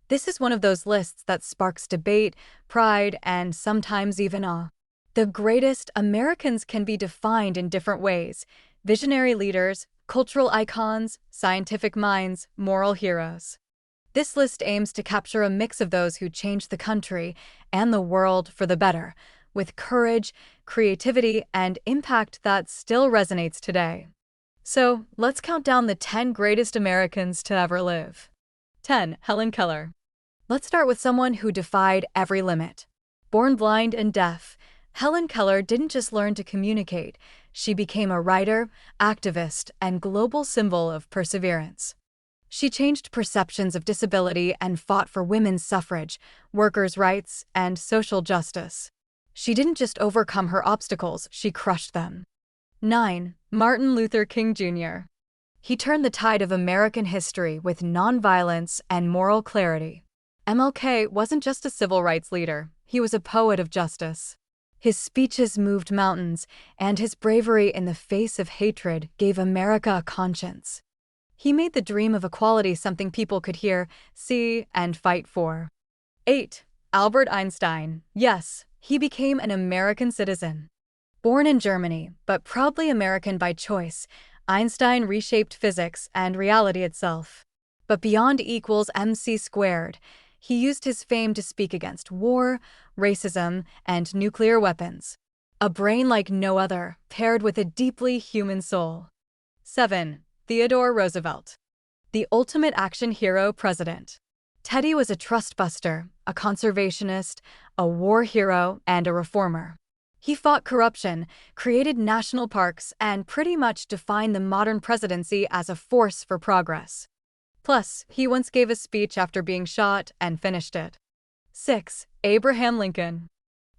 This is one of those lists that sparks debate, pride, and sometimes even awe. The greatest Americans can be defined in different ways: visionary leaders, cultural icons, scientific minds, moral heroes. This list aims to capture a mix of those who changed the country and the world for the better, with courage, creativity, and impact that still resonates today. So, let's count down the 10 greatest Americans to ever live. 10. Helen Keller. Let's start with someone who defied every limit. Born blind and deaf, Helen Keller didn't just learn to communicate, she became a writer, activist, and global symbol of perseverance. She changed perceptions of disability and fought for women's suffrage, workers' rights, and social justice. She didn't just overcome her obstacles, she crushed them. 9. Martin Luther King Jr. He turned the tide of American history with nonviolence and moral clarity. MLK wasn't just a civil rights leader, he was a poet of justice. His speeches moved mountains, and his bravery in the face of hatred gave America a conscience. He made the dream of equality something people could hear, see, and fight for. 8. Albert Einstein. Yes, he became an American citizen. Born in Germany, but proudly American by choice, Einstein reshaped physics and reality itself. But beyond equals MC squared, he used his fame to speak against war, racism, and nuclear weapons. A brain like no other, paired with a deeply human soul. 7. Theodore Roosevelt. The ultimate action hero president. Teddy was a trustbuster, a conservationist, a war hero, and a reformer. He fought corruption, created national parks, and pretty much defined the modern presidency as a force for progress. Plus, he once gave a speech after being shot and finished it. 6. Abraham Lincoln.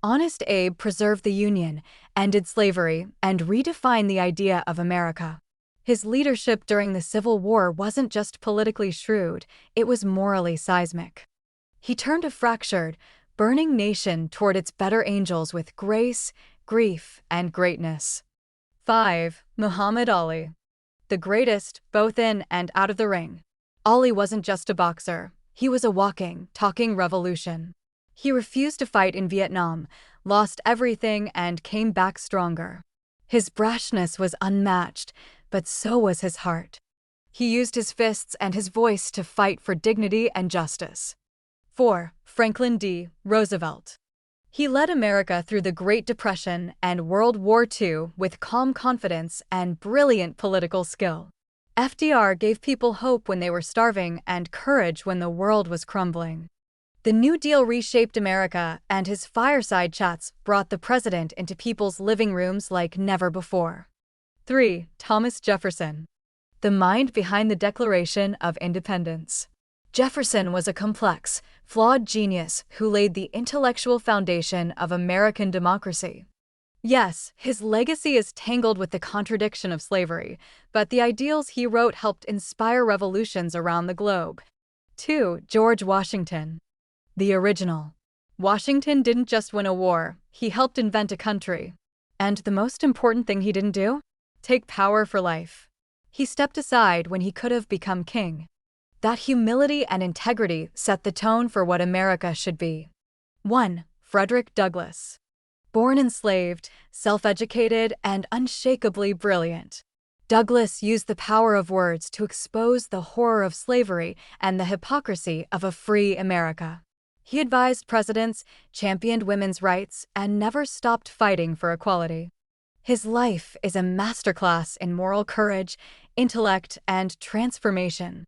Honest Abe preserved the Union, ended slavery, and redefined the idea of America. His leadership during the Civil War wasn't just politically shrewd, it was morally seismic. He turned a fractured, burning nation toward its better angels with grace, grief, and greatness. 5. Muhammad Ali. The greatest, both in and out of the ring. Ali wasn't just a boxer, he was a walking, talking revolution. He refused to fight in Vietnam, lost everything, and came back stronger. His brashness was unmatched, but so was his heart. He used his fists and his voice to fight for dignity and justice. 4. Franklin D. Roosevelt. He led America through the Great Depression and World War II with calm confidence and brilliant political skill. FDR gave people hope when they were starving and courage when the world was crumbling. The New Deal reshaped America, and his fireside chats brought the president into people's living rooms like never before. 3. Thomas Jefferson. The mind behind the Declaration of Independence. Jefferson was a complex, flawed genius who laid the intellectual foundation of American democracy. Yes, his legacy is tangled with the contradiction of slavery, but the ideals he wrote helped inspire revolutions around the globe. 2. George Washington. The original. Washington didn't just win a war, he helped invent a country. And the most important thing he didn't do? Take power for life. He stepped aside when he could have become king. That humility and integrity set the tone for what America should be. 1. Frederick Douglass. Born enslaved, self-educated, and unshakably brilliant, Douglass used the power of words to expose the horror of slavery and the hypocrisy of a free America. He advised presidents, championed women's rights, and never stopped fighting for equality. His life is a masterclass in moral courage, intellect, and transformation.